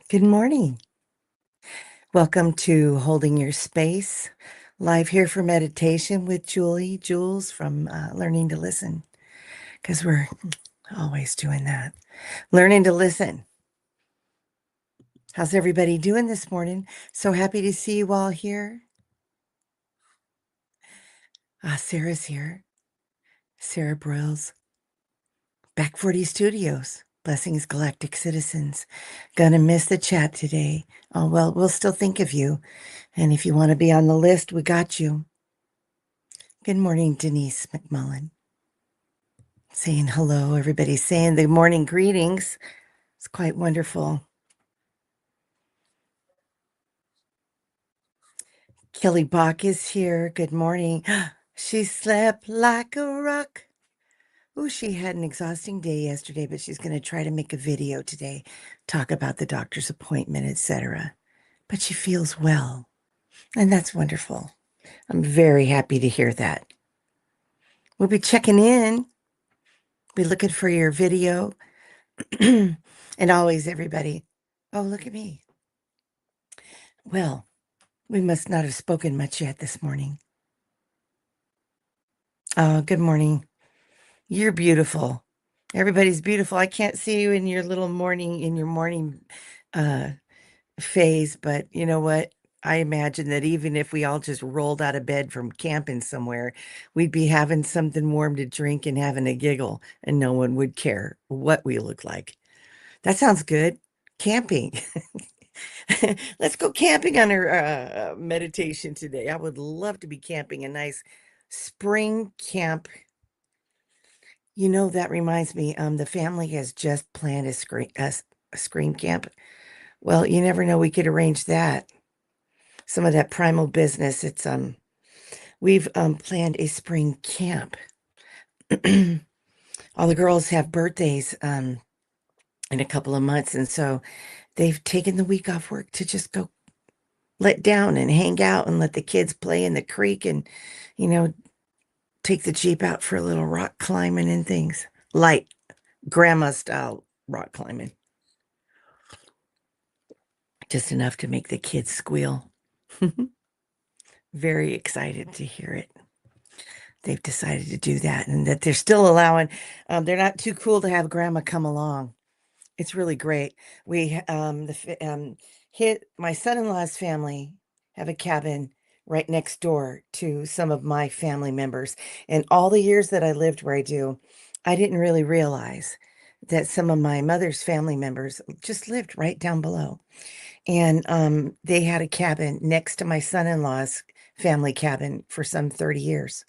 Good morning. Welcome to Holding Your Space, live here for meditation with Jules from Learning to Listen, because we're always doing that. Learning to listen. How's everybody doing this morning? So happy to see you all here. Sarah's here. Sarah Broyles, Back 40 Studios. Blessings, Galactic Citizens. Gonna miss the chat today. Oh, well, we'll still think of you. And if you want to be on the list, we got you. Good morning, Denise McMullen. Saying hello. Everybody's saying the morning greetings. It's quite wonderful. Kelly Bach is here. Good morning. She slept like a rock. Oh, she had an exhausting day yesterday, but she's going to try to make a video today, talk about the doctor's appointment, etc. But she feels well, and that's wonderful. I'm very happy to hear that. We'll be checking in. Be looking for your video. And always, everybody. Oh, look at me. Well, we must not have spoken much yet this morning. Oh, good morning. You're beautiful. Everybody's beautiful. I can't see you in your little morning, uh, phase, but you know what? I imagine that even if we all just rolled out of bed from camping somewhere, we'd be having something warm to drink and having a giggle, and no one would care what we look like. That sounds good. Camping. Let's go camping on our meditation today. I would love to be camping a nice spring camp. You know, that reminds me, the family has just planned a scream camp. Well, you never know, we could arrange that. Some of that primal business. We've planned a spring camp. All the girls have birthdays in a couple of months, and so they've taken the week off work to just go let down and hang out and let the kids play in the creek and, you know, take the Jeep out for a little rock climbing and things. Light grandma style rock climbing. Just enough to make the kids squeal. Very excited to hear it. They've decided to do that and that they're still allowing, they're not too cool to have grandma come along. It's really great. We, hit my son-in-law's family have a cabin right next door to some of my family members. And all the years that I lived where I do, I didn't really realize that some of my mother's family members just lived right down below. And they had a cabin next to my son-in-law's family cabin for some 30 years.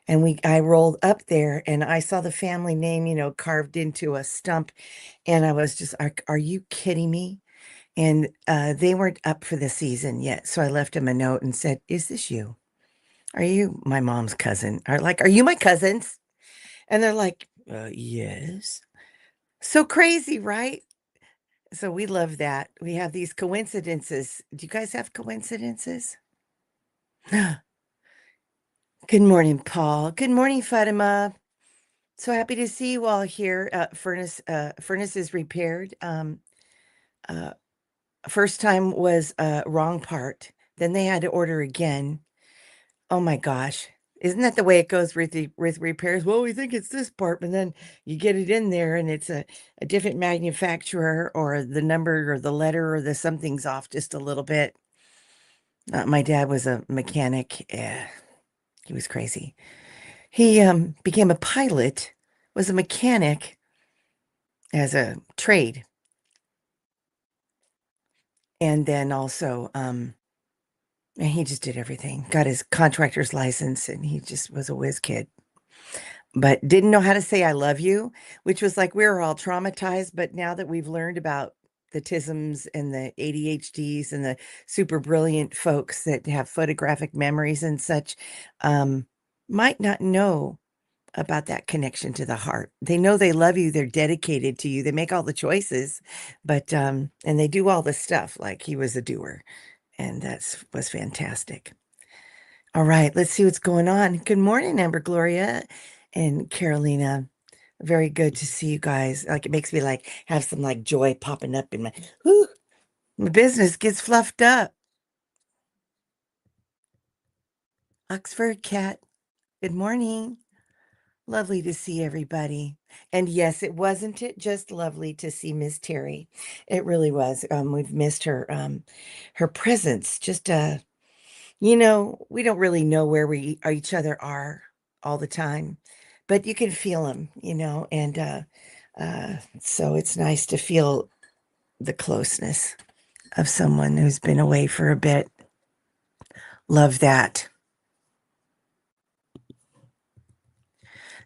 And I rolled up there and I saw the family name, carved into a stump. And I was just, are you kidding me? And they weren't up for the season yet. So I left them a note and said, is this you? Are you my mom's cousin? Are you my cousins? And they're like, yes. So crazy, right? So we love that. We have these coincidences. Do you guys have coincidences? Good morning, Paul. Good morning, Fatima. So happy to see you all here. Furnace is repaired. Uh, First time was wrong part. Then they had to order again. Oh my gosh. Isn't that the way it goes with repairs? Well, we think it's this part, but then you get it in there and it's a different manufacturer or the number or the letter or the something's off just a little bit. My dad was a mechanic. He was crazy. He became a pilot, was a mechanic as a trade, and then also and he just did everything. Got his contractor's license, and he just was a whiz kid. But didn't know how to say "I love you," which was like we were all traumatized. But now that we've learned about the tisms and the ADHDs and the super brilliant folks that have photographic memories and such, might not know about that connection to the heart. They know they love you, they're dedicated to you, they make all the choices, but and they do all the stuff like he was a doer, and that's was fantastic. All right, let's see what's going on. Good morning, Amber Gloria and Carolina. Very good to see you guys. Like it makes me like have some like joy popping up in my whoo. The business gets fluffed up. Oxford cat. Good morning. Lovely to see everybody. And yes, it wasn't it just lovely to see Miss Terry. It really was. We've missed her presence. Just we don't really know where we each other are all the time, but you can feel them, and so it's nice to feel the closeness of someone who's been away for a bit. Love that.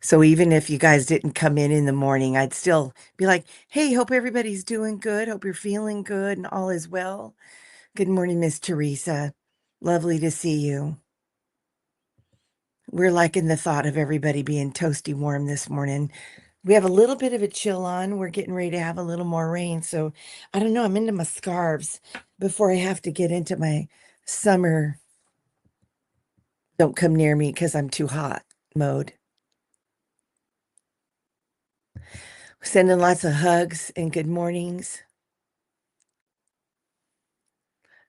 So even if you guys didn't come in the morning, I'd still be like, hey, hope everybody's doing good. Hope you're feeling good and all is well. Good morning, Miss Teresa. Lovely to see you. We're liking the thought of everybody being toasty warm this morning. We have a little bit of a chill on. We're getting ready to have a little more rain. So I don't know. I'm into my scarves before I have to get into my summer. Don't come near me because I'm too hot mode. Sending lots of hugs and good mornings.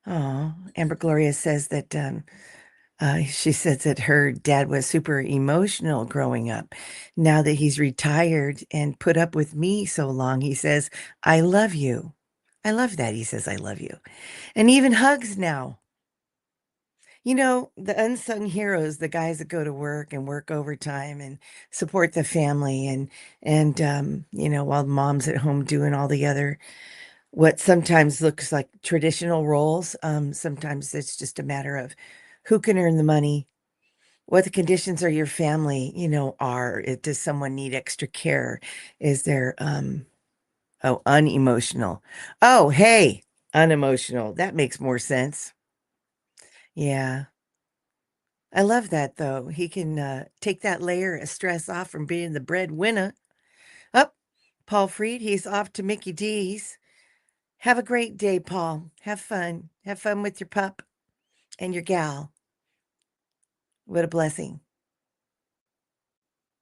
Oh, Amber Gloria says that she says that her dad was super emotional growing up. Now that he's retired and put up with me so long, he says, I love you. I love that. He says, I love you. And even hugs now. The unsung heroes, the guys that go to work and work overtime and support the family and while mom's at home doing all the other what sometimes looks like traditional roles. Sometimes it's just a matter of who can earn the money, what the conditions are your family, are. Does someone need extra care? Is there, unemotional? Oh, hey, unemotional. That makes more sense. Yeah. I love that though. He can take that layer of stress off from being the breadwinner. Up, Paul Freed, he's off to Mickey D's. Have a great day, Paul. Have fun. Have fun with your pup and your gal. What a blessing.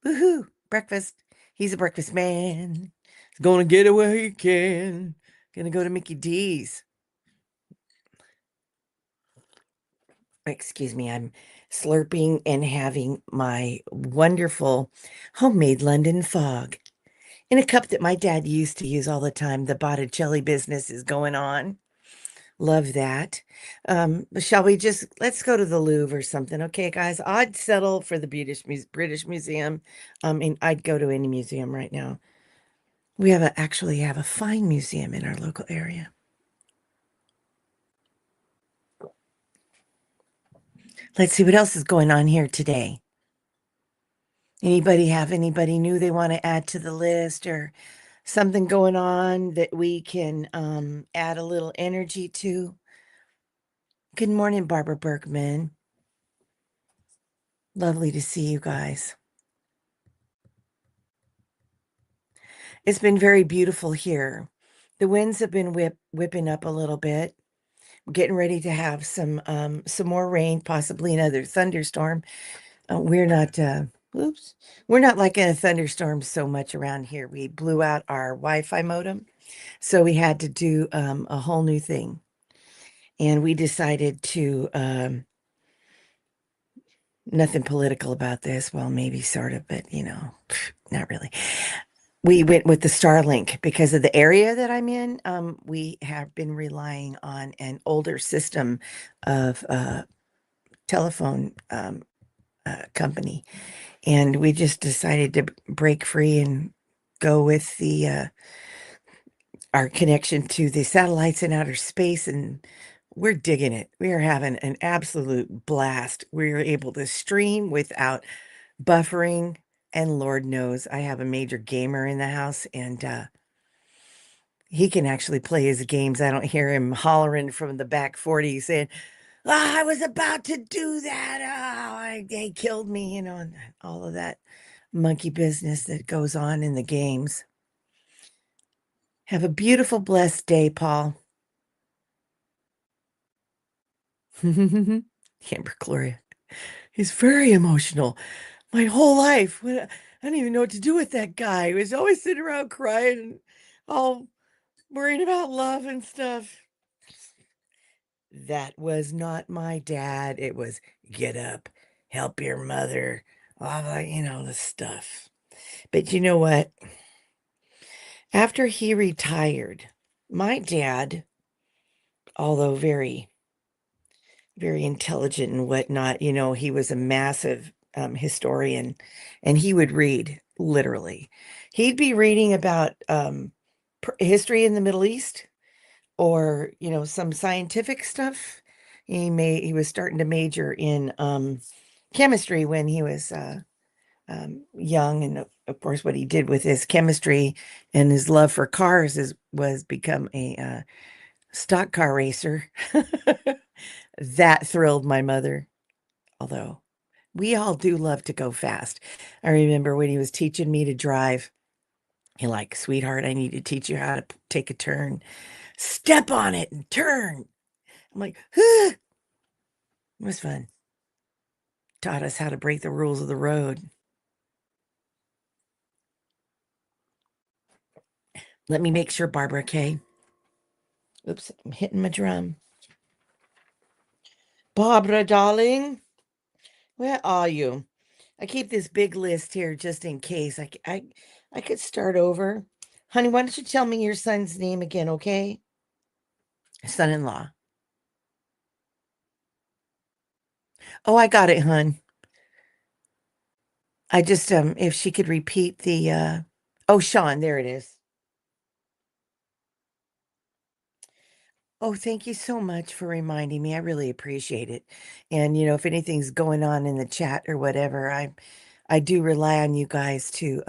Woohoo! Breakfast. He's a breakfast man. He's gonna get it where he can. Gonna go to Mickey D's. Excuse me, I'm slurping and having my wonderful homemade London fog in a cup that my dad used to use all the time. The Botticelli business is going on. Love that. Shall we just let's go to the Louvre or something? Okay, guys. I'd settle for the British Museum. And I'd go to any museum right now. We actually have a fine museum in our local area. Let's see what else is going on here today. Anybody have anybody new they want to add to the list or something going on that we can add a little energy to? Good morning, Barbara Bergman. Lovely to see you guys. It's been very beautiful here. The winds have been whipping up a little bit. We're getting ready to have some more rain, possibly another thunderstorm. We're not oops. We're not like in a thunderstorm so much around here. We blew out our Wi-Fi modem, so we had to do a whole new thing. And we decided to nothing political about this. Well, maybe sort of, but not really. We went with the Starlink because of the area that I'm in. We have been relying on an older system of telephone company, and we just decided to break free and go with the our connection to the satellites in outer space, and we're digging it. We are having an absolute blast. We're able to stream without buffering, and Lord knows I have a major gamer in the house, and he can actually play his games. I don't hear him hollering from the back 40 saying, I was about to do that. They killed me, and all of that monkey business that goes on in the games. Have a beautiful, blessed day, Paul. Amber Gloria. He's very emotional. My whole life. I don't even know what to do with that guy. He was always sitting around crying and all worrying about love and stuff. That was not my dad. It was get up, help your mother, all the, the stuff. But you know what? After he retired, my dad, although very, very intelligent and whatnot, he was a massive historian and he would read literally. He'd be reading about history in the Middle East or some scientific stuff. He was starting to major in chemistry when he was young, and of course what he did with his chemistry and his love for cars was become a stock car racer. That thrilled my mother, although we all do love to go fast. I remember when he was teaching me to drive, he like, sweetheart, I need to teach you how to take a turn. Step on it and turn. I'm like, it was fun. Taught us how to break the rules of the road. Let me make sure, Barbara, okay? Oops, I'm hitting my drum. Barbara, darling, where are you? I keep this big list here just in case. I could start over. Honey, why don't you tell me your son's name again, okay? Son-in-law. Oh, I got it, hun. I just if she could repeat the oh, Sean, there it is. Oh, thank you so much for reminding me. I really appreciate it. And if anything's going on in the chat or whatever, I do rely on you guys to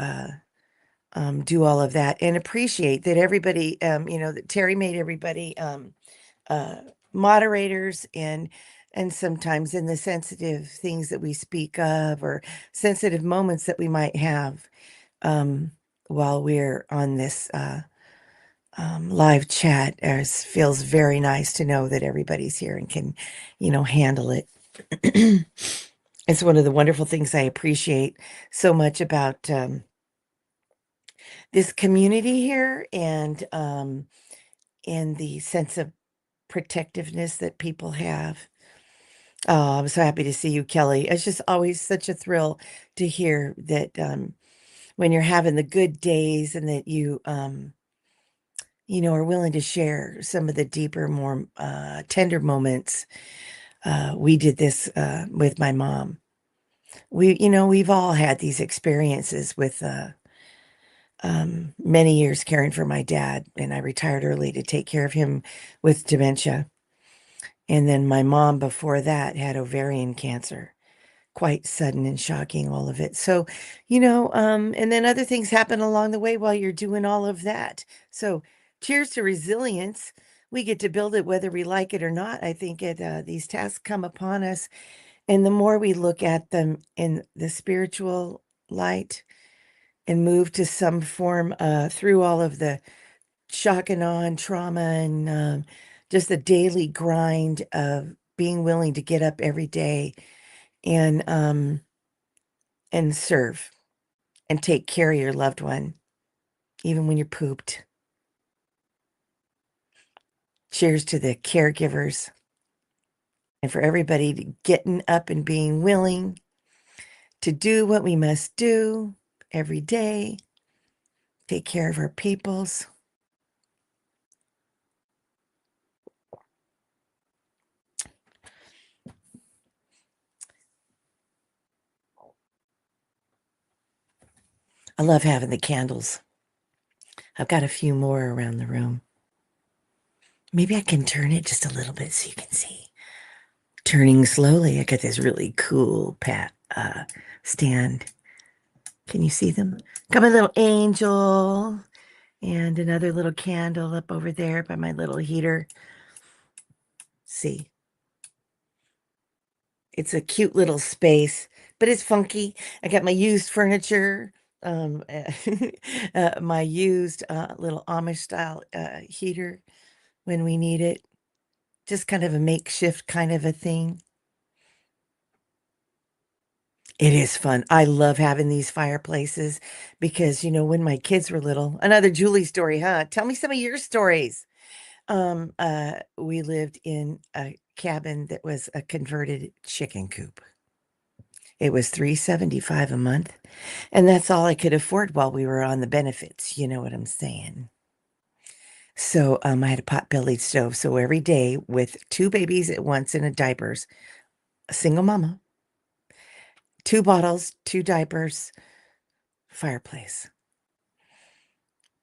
do all of that and appreciate that everybody that Terry made everybody uh moderators and sometimes in the sensitive things that we speak of or sensitive moments that we might have um while we're on this live chat as feels very nice to know that everybody's here and can handle it. It's one of the wonderful things I appreciate so much about this community here and the sense of protectiveness that people have. Oh, I'm so happy to see you, Kelly. It's just always such a thrill to hear that when you're having the good days and that you are willing to share some of the deeper, more tender moments. We did this with my mom. We've all had these experiences with many years caring for my dad, and I retired early to take care of him with dementia. And then my mom before that had ovarian cancer, quite sudden and shocking, all of it. So, and then other things happen along the way while you're doing all of that. So, cheers to resilience. We get to build it whether we like it or not. I think these tasks come upon us, and the more we look at them in the spiritual light and move to some form through all of the shock and awe and trauma and just the daily grind of being willing to get up every day and serve and take care of your loved one, even when you're pooped. Cheers to the caregivers and for everybody getting up and being willing to do what we must do every day, take care of our peoples. I love having the candles. I've got a few more around the room. Maybe I can turn it just a little bit so you can see. Turning slowly. I got this really cool stand. Can you see them? Got my little angel and another little candle up over there by my little heater. See, it's a cute little space, but it's funky. I got my used furniture, my used little Amish style heater when we need it. Just kind of a makeshift kind of a thing. It is fun. I love having these fireplaces because, when my kids were little, another Julie story, huh? Tell me some of your stories. We lived in a cabin that was a converted chicken coop. It was $375 a month, and that's all I could afford while we were on the benefits, you know what I'm saying? So, I had a pot-bellied stove, so every day with 2 babies at once in a diapers, a single mama, 2 bottles, 2 diapers, fireplace.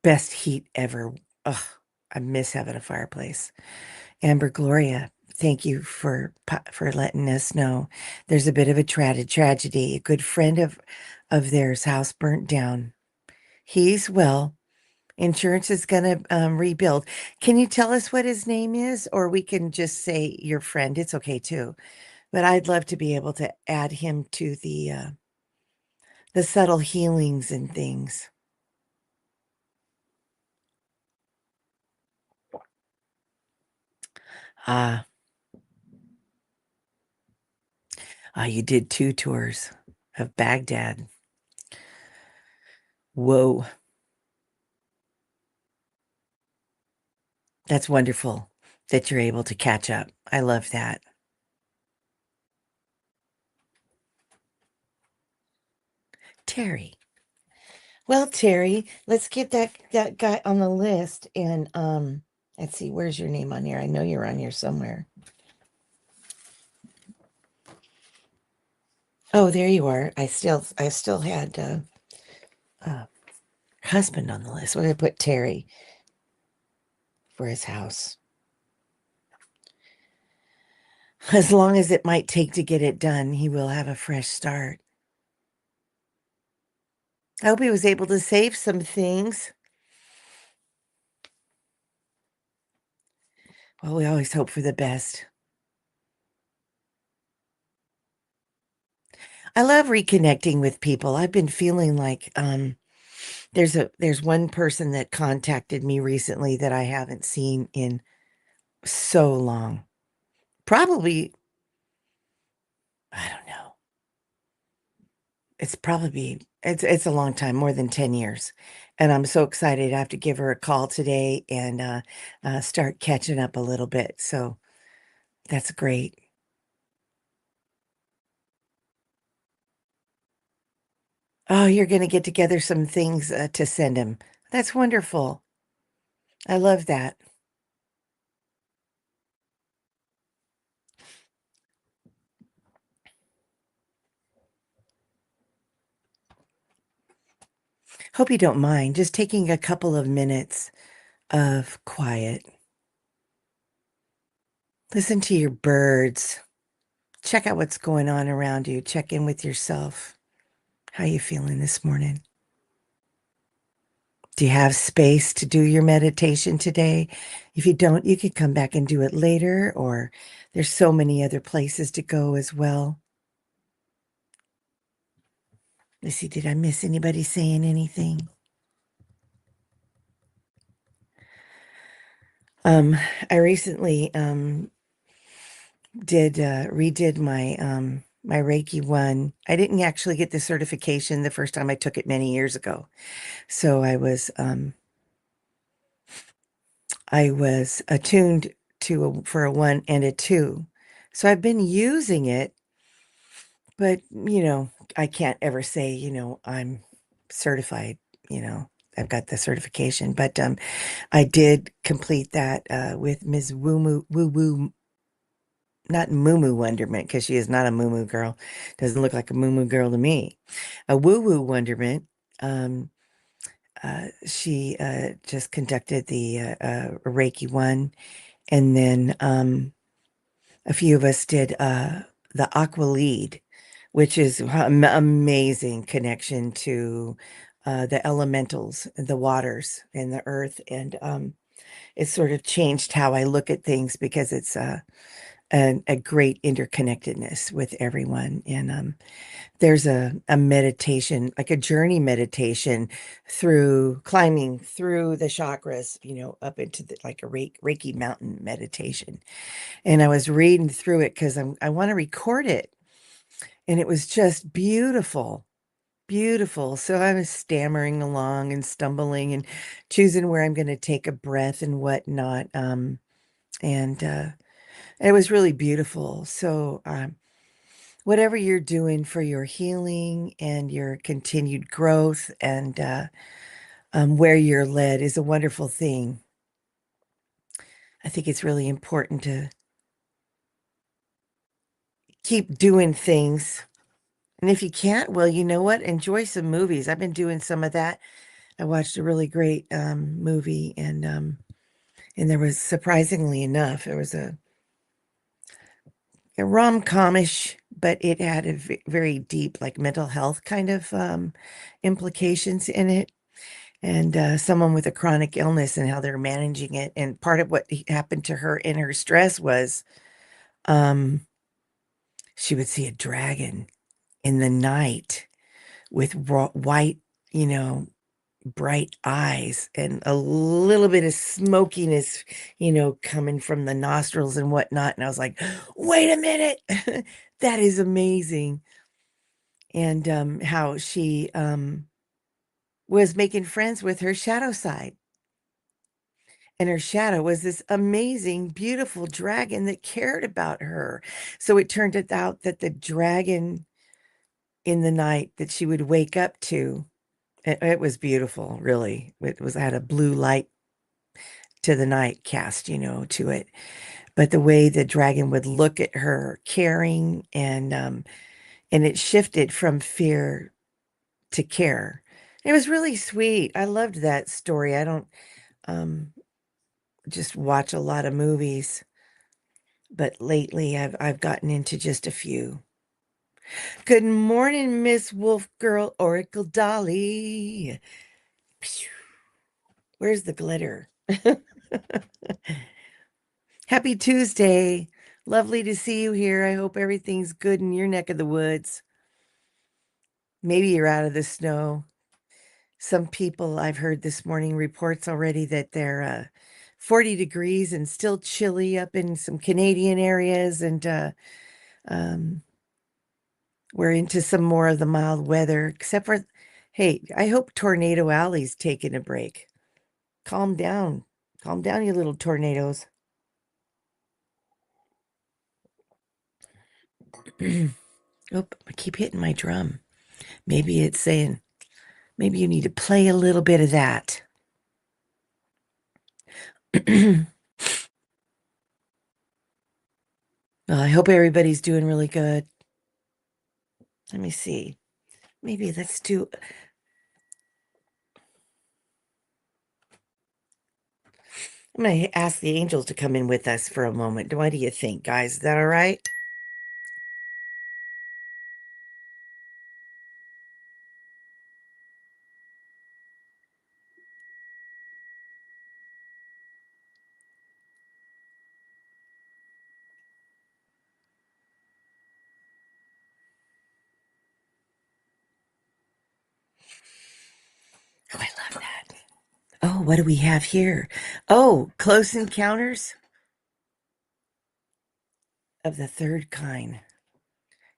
Best heat ever. Ugh, I miss having a fireplace. Amber Gloria, thank you for letting us know. There's a bit of a tragedy. A good friend of theirs' house burnt down. He's well. Insurance is going to rebuild. Can you tell us what his name is, or we can just say your friend? It's okay too. But I'd love to be able to add him to the subtle healings and things. Ah, you did 2 tours of Baghdad. Whoa, that's wonderful that you're able to catch up. I love that. Terry. Well, Terry, let's get that guy on the list and let's see, where's your name on here? I know you're on here somewhere. Oh, there you are. I still had uh husband on the list. We're gonna put Terry for his house. As long as it might take to get it done, he will have a fresh start. I hope he was able to save some things. Well, we always hope for the best. I love reconnecting with people. I've been feeling like there's one person that contacted me recently that I haven't seen in so long. Probably, I don't know. It's a long time, more than 10 years. And I'm so excited. I have to give her a call today and start catching up a little bit. So that's great. Oh, you're going to get together some things to send him. That's wonderful. I love that. Hope you don't mind just taking a couple of minutes of quiet. Listen to your birds. Check out what's going on around you. Check in with yourself. How you feeling this morning? Do you have space to do your meditation today? If you don't, you can come back and do it later, or there's so many other places to go as well. Let's see, did I miss anybody saying anything? Um, I recently did redid my Reiki one. I didn't actually get the certification the first time I took it many years ago. So I was attuned for a 1 and a 2. So I've been using it, but I can't ever say, I'm certified, you know. I've got the certification, but I did complete that with Ms. Woo Woo, not Moo Moo Wonderment, because she is not a Moo Moo girl. Doesn't look like a Moo Moo girl to me. A Woo Woo Wonderment. She just conducted the Reiki one, and then a few of us did the Aqua Lead, which is amazing connection to the elementals, the waters, and the earth, and it sort of changed how I look at things because it's a great interconnectedness with everyone. And there's a meditation, like a journey meditation through climbing through the chakras, up into like a Reiki mountain meditation. And I was reading through it because I want to record it. And it was just beautiful, Beautiful. So I was stammering along and stumbling and choosing where I'm going to take a breath and whatnot. And it was really beautiful. So, whatever you're doing for your healing and your continued growth and where you're led is a wonderful thing. I think it's really important to keep doing things. And if you can't, well, you know what? Enjoy some movies. I've been doing some of that. I watched a really great movie, and there was, surprisingly enough, there was a rom-comish, but it had a very deep, like mental health kind of implications in it, and someone with a chronic illness and how they're managing it. And part of what happened to her in her stress was um, she would see a dragon in the night with white, you know, bright eyes and a little bit of smokiness, coming from the nostrils and whatnot. And I was like, wait a minute, that is amazing. And how she was making friends with her shadow side. And her shadow was this amazing, beautiful dragon that cared about her. So it turned it out that the dragon in the night that she would wake up to, it was beautiful, really. It was had a blue light to the night cast, to it. But the way the dragon would look at her, caring, and it shifted from fear to care. It was really sweet. I loved that story. I don't um just watch a lot of movies, but lately I've gotten into just a few. Good morning, Miss Wolf Girl Oracle Dolly. Where's the glitter? Happy Tuesday. Lovely to see you here. I hope everything's good in your neck of the woods. Maybe you're out of the snow. Some people I've heard this morning reports already that they're 40 degrees and still chilly up in some Canadian areas. And um, we're into some more of the mild weather, except for, hey, I hope Tornado Alley's taking a break. Calm down. Calm down, you little tornadoes. Oh, I keep hitting my drum. Maybe it's saying, maybe you need to play a little bit of that. Well, I hope everybody's doing really good. Let me see. Maybe let's do. I'm going to ask the angels to come in with us for a moment. What do you think, guys? Is that all right? Oh, I love that. Oh, what do we have here? Oh, Close Encounters of the Third Kind.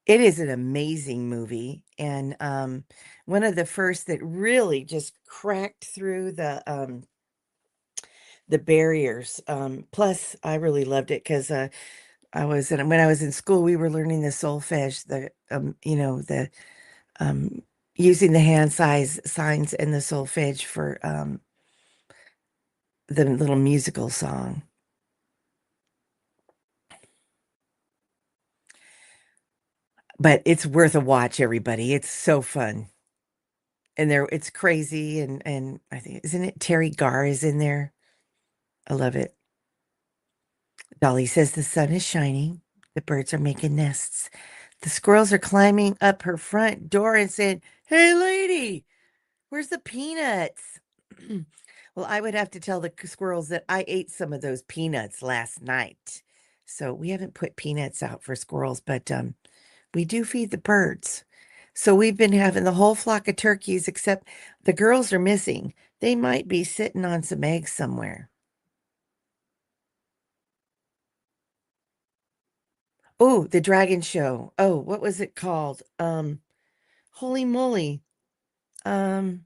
It is an amazing movie, and one of the first that really just cracked through the barriers. Plus, I really loved it because when I was in school, we were learning the solfege, the um using the hand size signs and the solfege for the little musical song. But it's worth a watch, everybody. It's so fun. And it's crazy, and I think, isn't it Terry Garr is in there? I love it. Dolly says the sun is shining. The birds are making nests. The squirrels are climbing up her front door and saying, "Hey, lady, where's the peanuts?" Well, I would have to tell the squirrels that I ate some of those peanuts last night. So we haven't put peanuts out for squirrels, but we do feed the birds. So we've been having the whole flock of turkeys, except the girls are missing. They might be sitting on some eggs somewhere. Oh, the dragon show. Oh, what was it called? Holy moly. Um,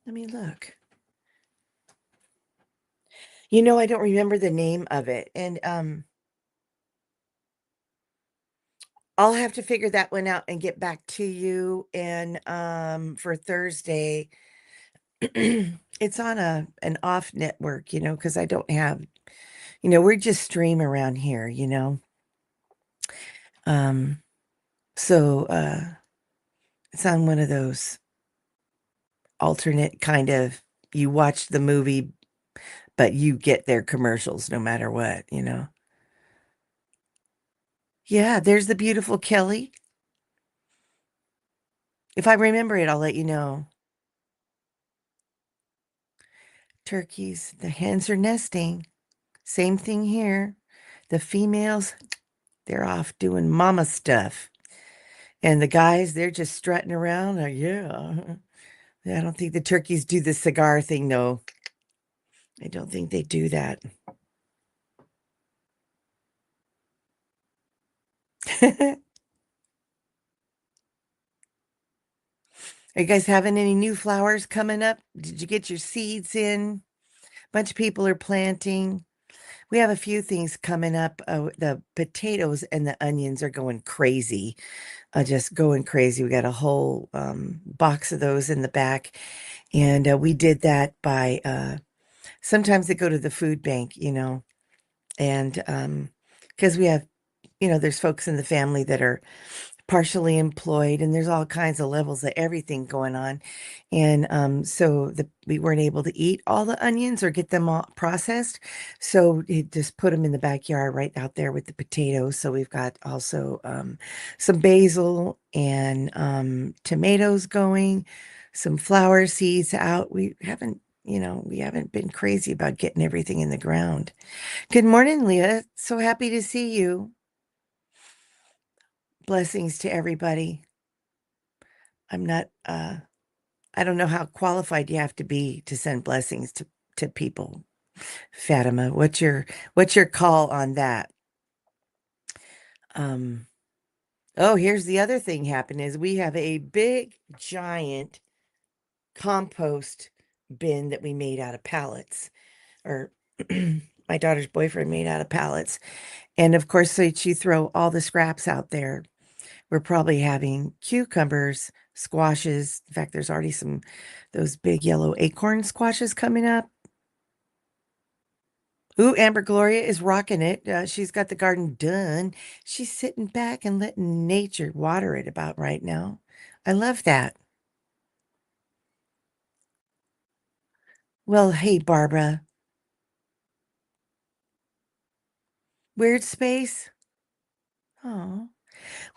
let me look. I don't remember the name of it, and I'll have to figure that one out and get back to you. And for Thursday, it's on an off network, because I don't have, we're just stream around here. Um, so it's on one of those alternate kind of, you watch the movie, but you get their commercials no matter what. Yeah, there's the beautiful Kelly. If I remember it, I'll let you know. Turkeys, the hens are nesting. Same thing here. The females, they're off doing mama stuff. And the guys, they're just strutting around. Yeah. I don't think the turkeys do the cigar thing, though. I don't think they do that. Are you guys having any new flowers coming up? Did you get your seeds in? Bunch of people are planting. We have a few things coming up. The potatoes and the onions are going crazy. Just going crazy. We got a whole box of those in the back. And we did that by sometimes they go to the food bank. And because we have, there's folks in the family that are partially employed, and there's all kinds of levels of everything going on. And so we weren't able to eat all the onions or get them all processed. So it just put them in the backyard right out there with the potatoes. So we've got also some basil and tomatoes going, some flower seeds out. We haven't been crazy about getting everything in the ground. Good morning, Leah. So happy to see you. Blessings to everybody. I'm not I don't know how qualified you have to be to send blessings to people. Fatima, what's your call on that? Um oh, here's the other thing happened is we have a big giant compost bin that we made out of pallets, or my daughter's boyfriend made out of pallets. And of course, so you throw all the scraps out there. We're probably having cucumbers, squashes. In fact, there's already those big yellow acorn squashes coming up. Ooh, Amber Gloria is rocking it. She's got the garden done. She's sitting back and letting nature water it about right now. I love that. Well, hey, Barbara. Weird space? Oh.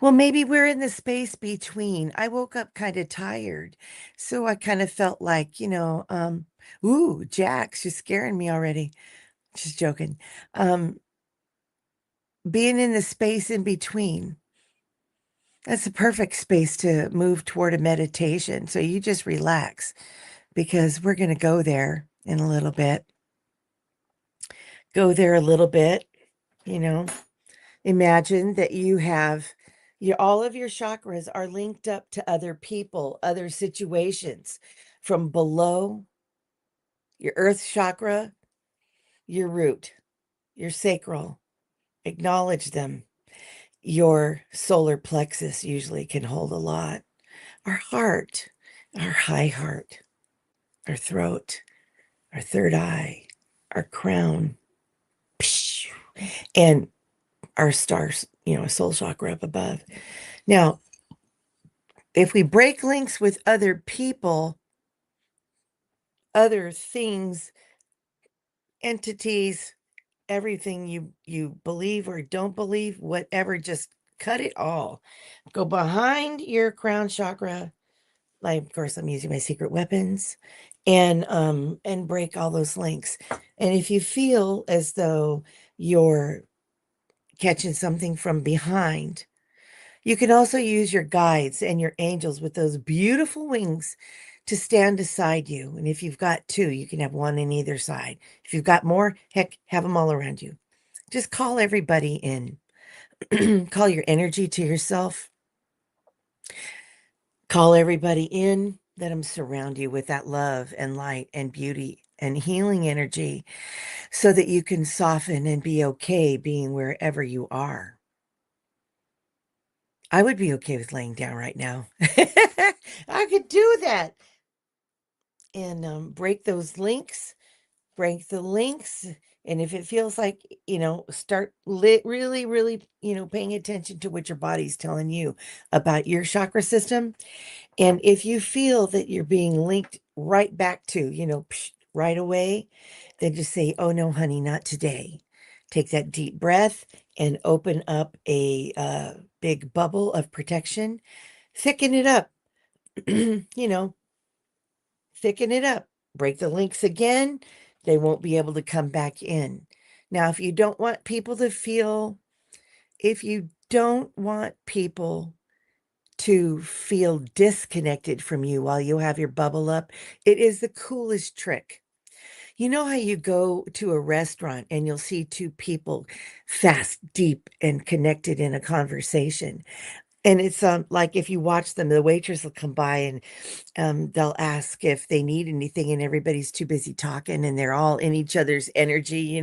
Well, maybe we're in the space between. I woke up kind of tired. So I kind of felt like, ooh, Jack, she's scaring me already. She's joking. Um, being in the space in between. That's the perfect space to move toward a meditation. So you just relax because we're going to go there in a little bit. Go there a little bit, you know. Imagine that all of your chakras are linked up to other people, other situations, from below your earth chakra, your root, your sacral. Acknowledge them. Your solar plexus usually can hold a lot. Our heart, our high heart, our throat, our third eye, our crown, and our stars, soul chakra up above. Now, if we break links with other people, other things, entities, everything you believe or don't believe, whatever, just cut it all. Go behind your crown chakra. Like, of course, I'm using my secret weapons, and break all those links. And if you feel as though you're catching something from behind, you can also use your guides and your angels with those beautiful wings to stand beside you. And if you've got two, you can have one in either side. If you've got more, heck, have them all around you. Just call everybody in. Call your energy to yourself. Call everybody in, let them surround you with that love and light and beauty and healing energy so that you can soften and be okay being wherever you are. I would be okay with laying down right now. I could do that and break those links, break the links. And if it feels like, start really, really, paying attention to what your body's telling you about your chakra system. And if you feel that you're being linked right back to, right away, then just say, oh no, honey, not today. Take that deep breath and open up a big bubble of protection. Thicken it up, you know, thicken it up. Break the links again. They won't be able to come back in. Now, if you don't want people to feel disconnected from you while you have your bubble up, it is the coolest trick. You know how you go to a restaurant and you'll see two people fast, deep, and connected in a conversation. And it's like if you watch them, the waitress will come by and they'll ask if they need anything, and everybody's too busy talking and they're all in each other's energy.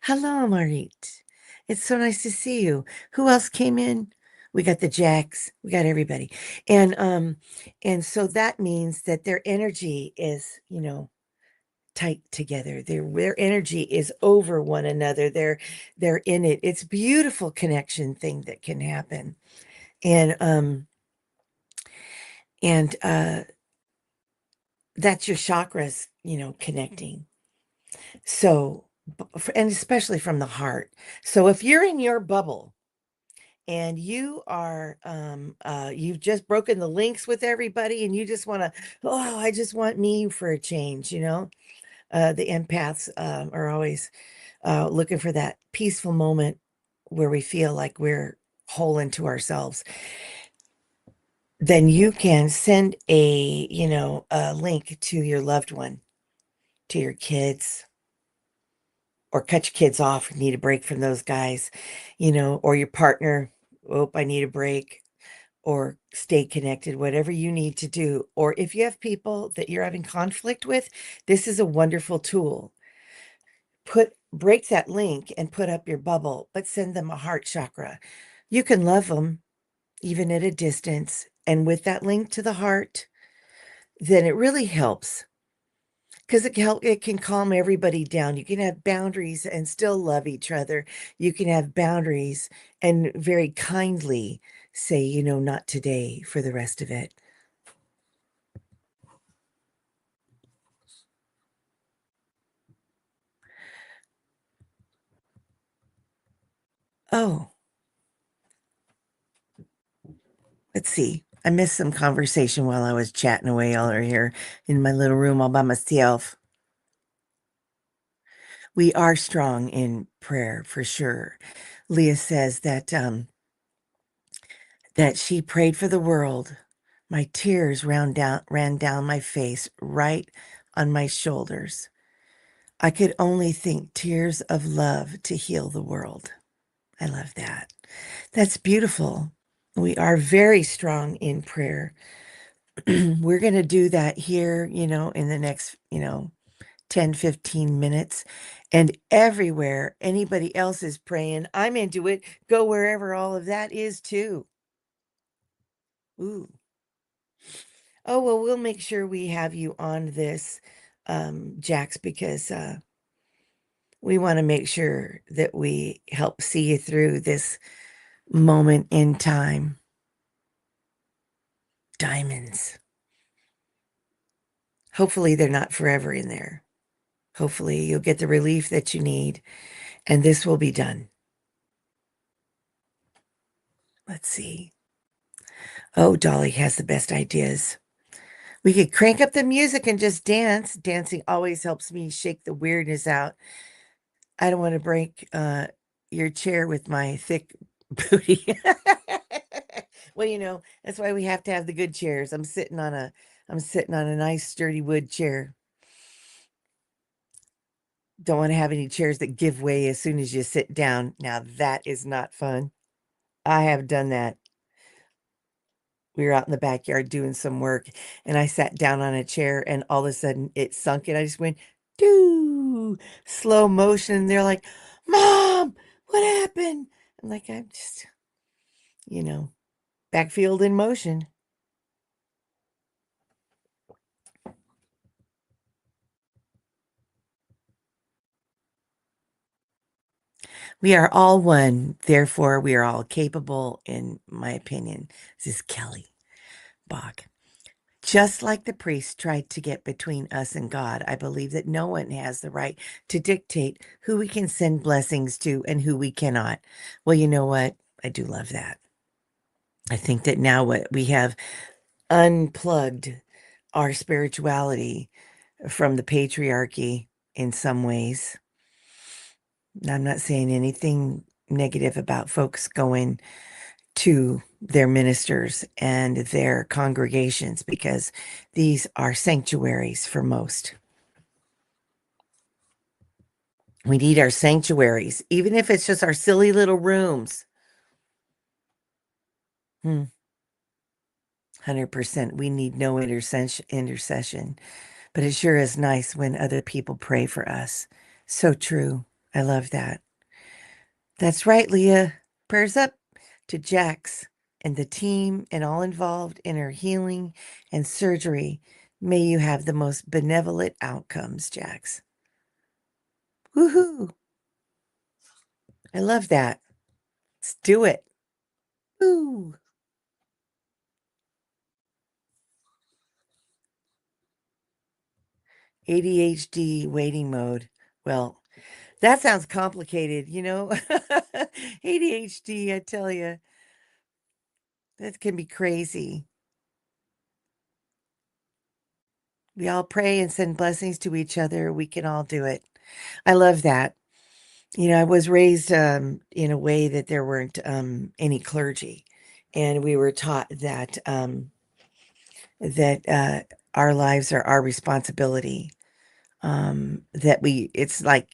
Hello, Marit. It's so nice to see you. Who else came in? We got the Jacks. We got everybody. And so that means that their energy is, tight together. Their energy is over one another. They're in it. It's beautiful connection thing that can happen. And that's your chakras, connecting. So, and especially from the heart. So if you're in your bubble and you've just broken the links with everybody and you just want to, oh, I just want me for a change. The empaths are always looking for that peaceful moment where we feel like we're whole into ourselves. Then you can send a link to your loved one, to your kids, or cut your kids off, need a break from those guys, or your partner. Oh, I need a break, or stay connected, whatever you need to do. Or if you have people that you're having conflict with, this is a wonderful tool. Break that link and put up your bubble, but send them a heart chakra. You can love them even at a distance. And with that link to the heart, then it really helps because it can calm everybody down. You can have boundaries and still love each other. You can have boundaries and very kindly say, not today for the rest of it. Oh, let's see. I missed some conversation while I was chatting away all over here in my little room all by myself. We are strong in prayer for sure. Leah says that she prayed for the world. My tears ran down my face, right on my shoulders. I could only think tears of love to heal the world. I love that. That's beautiful. We are very strong in prayer. We're going to do that here, in the next, 10, 15 minutes. And everywhere anybody else is praying, I'm into it. Go wherever all of that is too. Ooh. Oh, well, we'll make sure we have you on this, Jax, because we want to make sure that we help see you through this moment in time. Diamonds. Hopefully, they're not forever in there. Hopefully, you'll get the relief that you need, and this will be done. Let's see. Oh, Dolly has the best ideas. We could crank up the music and just dance. Dancing always helps me shake the weirdness out. I don't want to break your chair with my thick booty. Well, that's why we have to have the good chairs. I'm sitting on a nice sturdy wood chair. Don't want to have any chairs that give way as soon as you sit down. Now that is not fun. I have done that. We were out in the backyard doing some work, and I sat down on a chair, and all of a sudden it sunk, and I just went, doo, slow motion. And they're like, Mom, what happened? I'm like, I'm just, you know, backfield in motion. We are all one, therefore we are all capable, in my opinion. This is Kelly Bach. Just like the priest tried to get between us and God, I believe that no one has the right to dictate who we can send blessings to and who we cannot. Well, you know what? I do love that. I think that now what we have unplugged our spirituality from the patriarchy in some ways. I'm not saying anything negative about folks going to their ministers and their congregations, because these are sanctuaries for most. We need our sanctuaries, even if it's just our silly little rooms. 100%. We need no intercession, but it sure is nice when other people pray for us. So true. I love that. That's right, Leah. Prayers up to Jax and the team and all involved in her healing and surgery. May you have the most benevolent outcomes, Jax. Woohoo! I love that. Let's do it. Woo! ADHD waiting mode. Well, that sounds complicated, you know? ADHD, I tell you, that can be crazy. We all pray and send blessings to each other. We can all do it. I love that. You know, I was raised in a way that there weren't any clergy, and we were taught that our lives are our responsibility. That it's like,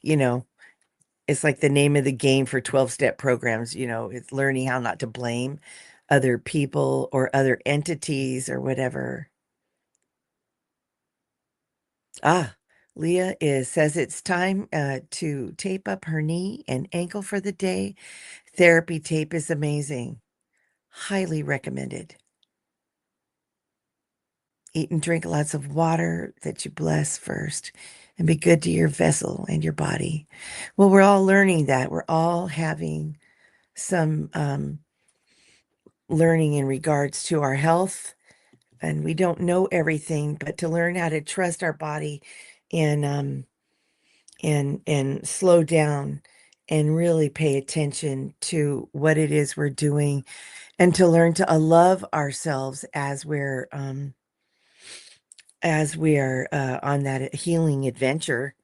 it's like the name of the game for 12-step programs. It's learning how not to blame other people or other entities or whatever. Ah, Leah says it's time to tape up her knee and ankle for the day. Therapy tape is amazing. Highly recommended. Eat and drink lots of water that you bless first, and be good to your vessel and your body. Well, we're all learning that. We're all having some learning in regards to our health, and we don't know everything, but to learn how to trust our body and and slow down and really pay attention to what it is we're doing, and to learn to love ourselves as we are on that healing adventure.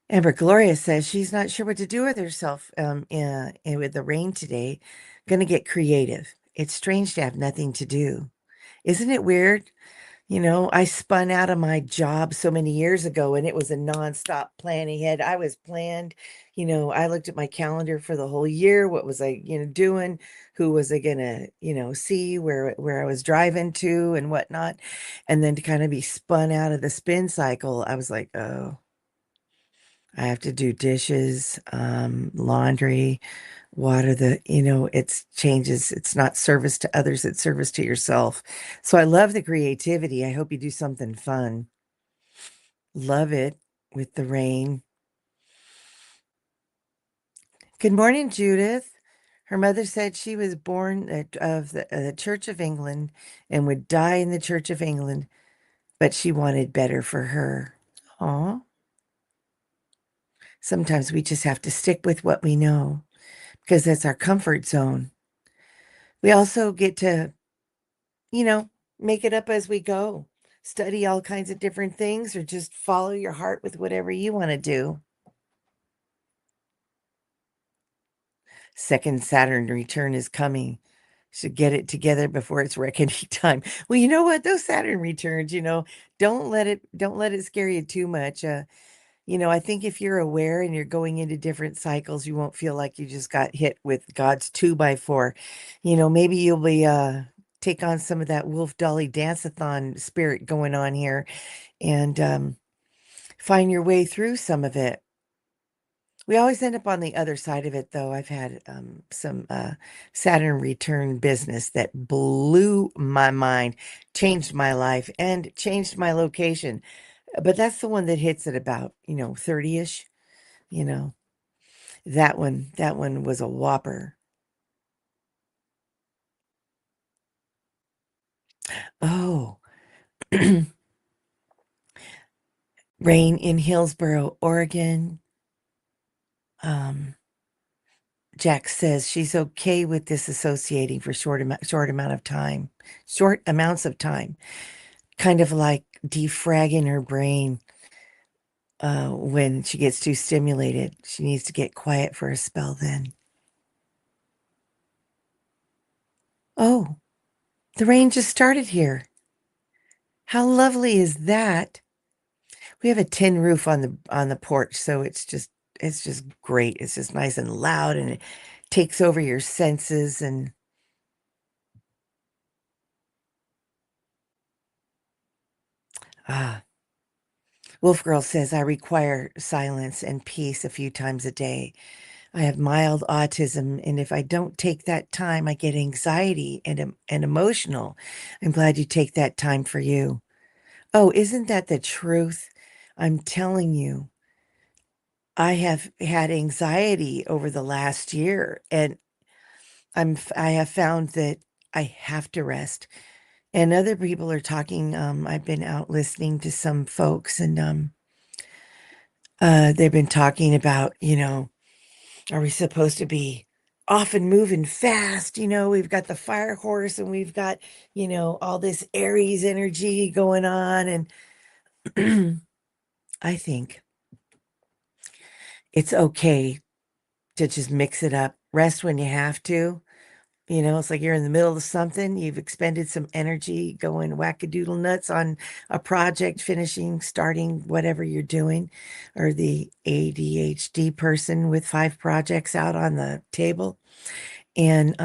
Amber Gloria says she's not sure what to do with herself with the rain today. Gonna get creative. It's strange to have nothing to do. Isn't it weird? I spun out of my job so many years ago, and it was a nonstop plan ahead. I was planned. I looked at my calendar for the whole year. What was I, doing? Who was I gonna, see, where I was driving to and whatnot. And then to kind of be spun out of the spin cycle, I was like, oh, I have to do dishes, laundry, water it's changes. It's not service to others, it's service to yourself. So I love the creativity. I hope you do something fun. Love it with the rain. Good morning, Judith. Her mother said she was born of the Church of England and would die in the Church of England, but she wanted better for her. Aw. Sometimes we just have to stick with what we know because that's our comfort zone. We also get to, you know, make it up as we go, study all kinds of different things, or just follow your heart with whatever you want to do. Second Saturn return is coming. Should get it together before it's reckoning time. Well, you know what? Those Saturn returns, don't let it scare you too much. I think if you're aware and you're going into different cycles, you won't feel like you just got hit with God's 2x4. Maybe you'll be take on some of that Wolf Dolly Dance-a-thon spirit going on here and find your way through some of it. We always end up on the other side of it, though. I've had some Saturn return business that blew my mind, changed my life, and changed my location. But that's the one that hits at about, 30-ish, you know. That one was a whopper. Oh, rain in Hillsboro, Oregon. Um, Jack says she's okay with disassociating for short amounts of time, kind of like defragging her brain when she gets too stimulated. She needs to get quiet for a spell then. Oh, the rain just started here. How lovely is that? We have a tin roof on the porch, so it's just great. It's just nice and loud and it takes over your senses and ah. Wolf Girl says I require silence and peace a few times a day. I have mild autism, and if I don't take that time, I get anxiety and emotional. I'm glad you take that time for you. Oh, isn't that the truth? I'm telling you, I have had anxiety over the last year, and I have found that I have to rest. And other people are talking. I've been out listening to some folks, and they've been talking about, are we supposed to be off and moving fast? We've got the fire horse and we've got, all this Aries energy going on. And I think it's okay to just mix it up, rest when you have to. It's like you're in the middle of something, you've expended some energy going wackadoodle nuts on a project, finishing, starting, whatever you're doing, or the ADHD person with 5 projects out on the table. And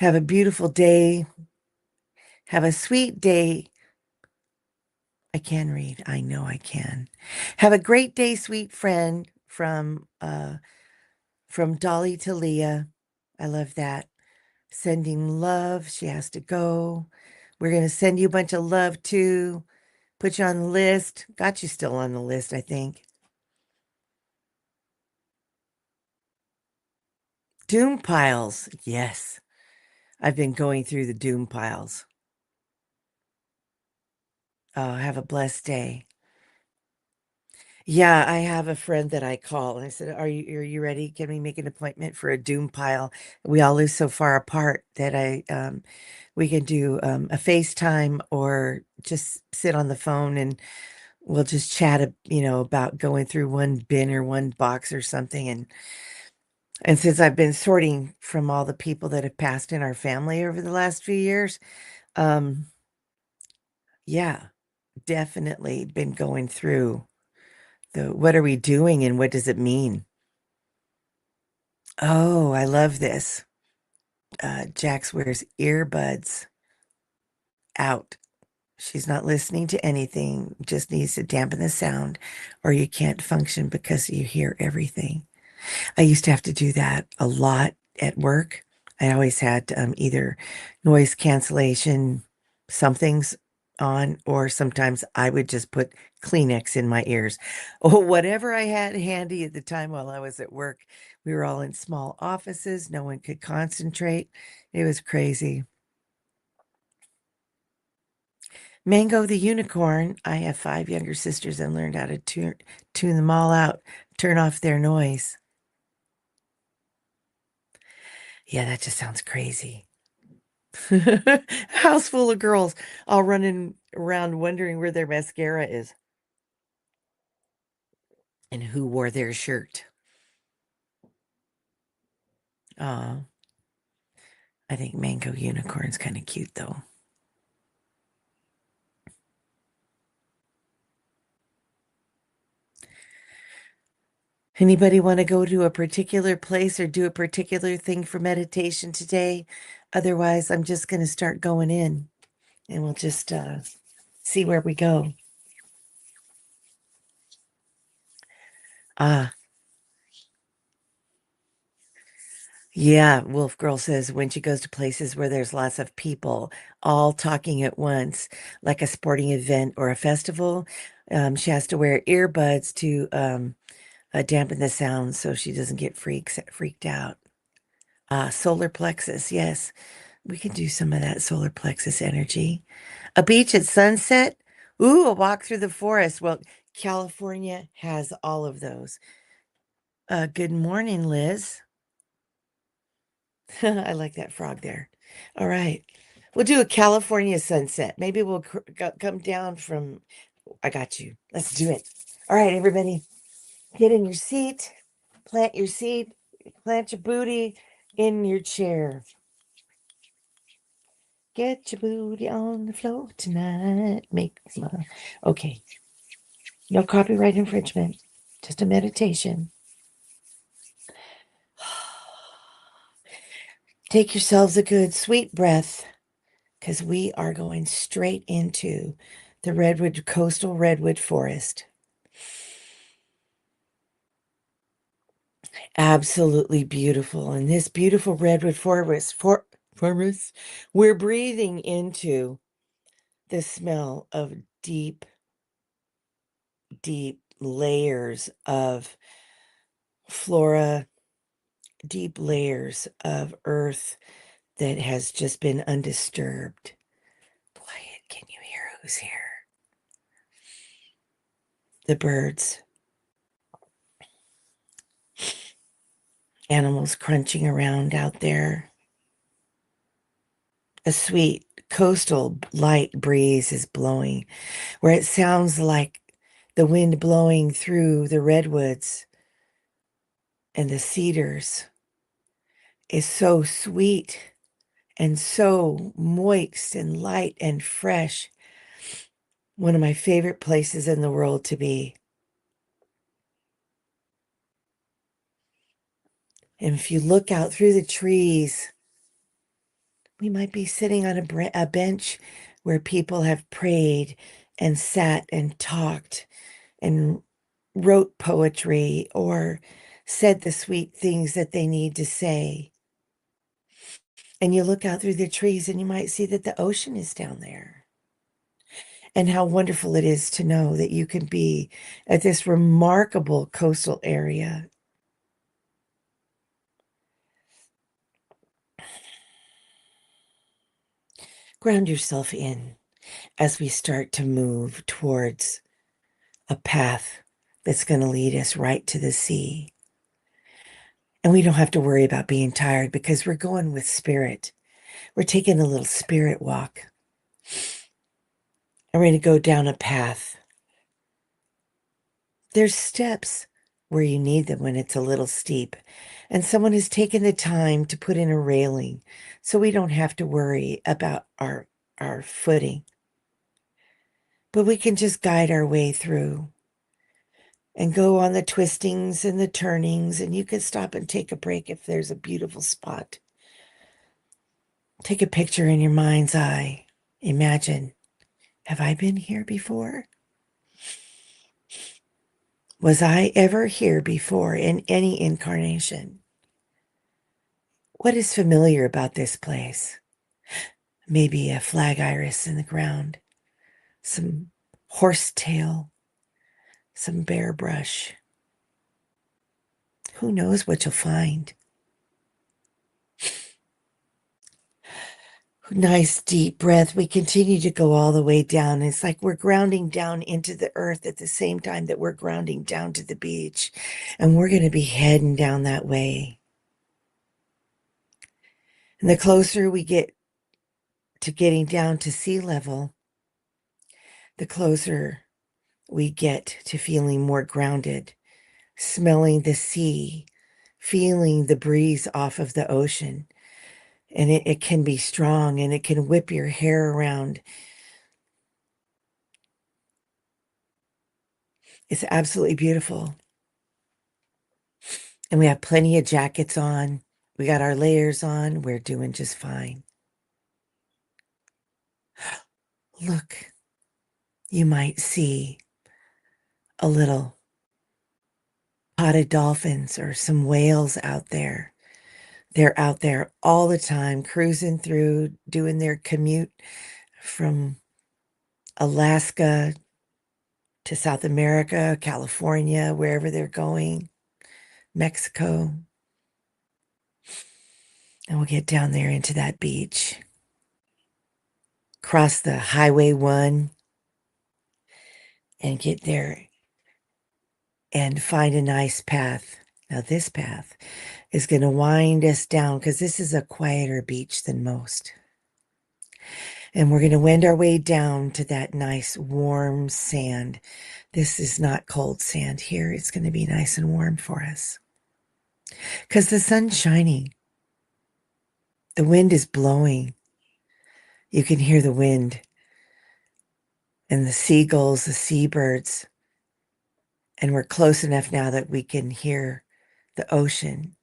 have a beautiful day. Have a sweet day. I can read. I know I can. Have a great day, sweet friend, from Dolly to Leah. I love that. Sending love. She has to go. We're going to send you a bunch of love too. Put you on the list. Got you still on the list, I think. Doom piles. Yes. I've been going through the doom piles. Oh, have a blessed day. Yeah, I have a friend that I call and I said, "Are you ready? Can we make an appointment for a doom pile?" We all live so far apart that we can do a FaceTime or just sit on the phone and we'll just chat, about going through one bin or one box or something. And since I've been sorting from all the people that have passed in our family over the last few years, um, yeah, definitely been going through the what are we doing and what does it mean? Oh, I love this. Jax wears earbuds out. She's not listening to anything, just needs to dampen the sound, or you can't function because you hear everything. I used to have to do that a lot at work. I always had either noise cancellation, something's on, or sometimes I would just put Kleenex in my ears or whatever I had handy at the time while I was at work. We were all in small offices, no one could concentrate. It was crazy. Mango the unicorn. I have 5 younger sisters and learned how to tune them all out, turn off their noise. Yeah, that just sounds crazy. House full of girls all running around wondering where their mascara is and who wore their shirt. Oh, I think Mango Unicorn's kind of cute though. Anybody want to go to a particular place or do a particular thing for meditation today? Otherwise, I'm just going to start going in and we'll just see where we go. Ah, yeah. Wolf Girl says when she goes to places where there's lots of people all talking at once, like a sporting event or a festival, she has to wear earbuds to dampen the sound so she doesn't get freaked out. Solar plexus. Yes, we can do some of that solar plexus energy. A beach at sunset. Ooh, a walk through the forest. Well, California has all of those. Good morning, Liz. I like that frog there. All right. We'll do a California sunset. Maybe we'll come down from. I got you. Let's do it. All right, everybody. Get in your seat. Plant your seat. Plant your booty in your chair. Get your booty on the floor tonight. Make smile. Okay. No copyright infringement. Just a meditation. Take yourselves a good sweet breath because we are going straight into the coastal redwood forest. Absolutely beautiful. And this beautiful redwood forest, we're breathing into the smell of deep, deep layers of flora, deep layers of earth that has just been undisturbed. Quiet, can you hear who's here? The birds, animals crunching around out there. A sweet coastal light breeze is blowing, where it sounds like the wind blowing through the redwoods and the cedars is so sweet and so moist and light and fresh. One of my favorite places in the world to be. And if you look out through the trees, we might be sitting on a bench where people have prayed and sat and talked and wrote poetry or said the sweet things that they need to say. And you look out through the trees and you might see that the ocean is down there. And how wonderful it is to know that you can be at this remarkable coastal area. Ground yourself in as we start to move towards a path that's going to lead us right to the sea. And we don't have to worry about being tired because we're going with spirit. We're taking a little spirit walk. And we're going to go down a path. There's steps where you need them when it's a little steep. And someone has taken the time to put in a railing so we don't have to worry about our footing. But we can just guide our way through and go on the twistings and the turnings. And you can stop and take a break if there's a beautiful spot. Take a picture in your mind's eye. Imagine, have I been here before? Was I ever here before in any incarnation? What is familiar about this place? Maybe a flag iris in the ground, some horsetail, some bear brush. Who knows what you'll find? Nice deep breath. We continue to go all the way down. It's like we're grounding down into the earth at the same time that we're grounding down to the beach. And we're going to be heading down that way. And the closer we get to getting down to sea level, the closer we get to feeling more grounded, smelling the sea, feeling the breeze off of the ocean. And it can be strong and it can whip your hair around. It's absolutely beautiful. And we have plenty of jackets on. We got our layers on. We're doing just fine. Look, you might see a little potted dolphins or some whales out there. They're out there all the time, cruising through, doing their commute from Alaska to South America, California, wherever they're going, Mexico. And we'll get down there into that beach, cross the Highway 1, and get there and find a nice path. Now, this path is going to wind us down because this is a quieter beach than most. And we're going to wend our way down to that nice warm sand. This is not cold sand here. It's going to be nice and warm for us because the sun's shining. The wind is blowing. You can hear the wind and the seagulls, the seabirds. And we're close enough now that we can hear the ocean,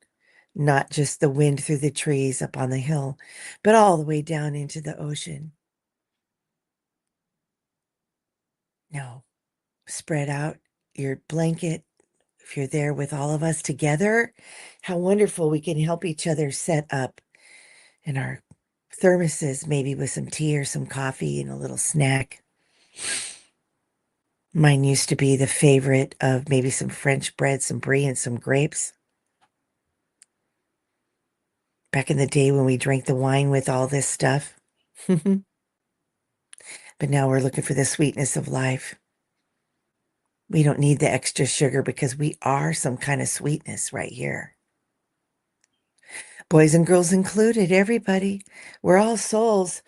not just the wind through the trees up on the hill, but all the way down into the ocean. No, spread out your blanket. If you're there with all of us together, how wonderful we can help each other set up in our thermoses, maybe with some tea or some coffee and a little snack. Mine used to be the favorite of maybe some French bread, some brie, and some grapes. Back in the day when we drank the wine with all this stuff. But now we're looking for the sweetness of life. We don't need the extra sugar because we are some kind of sweetness right here. Boys and girls included, everybody. We're all souls.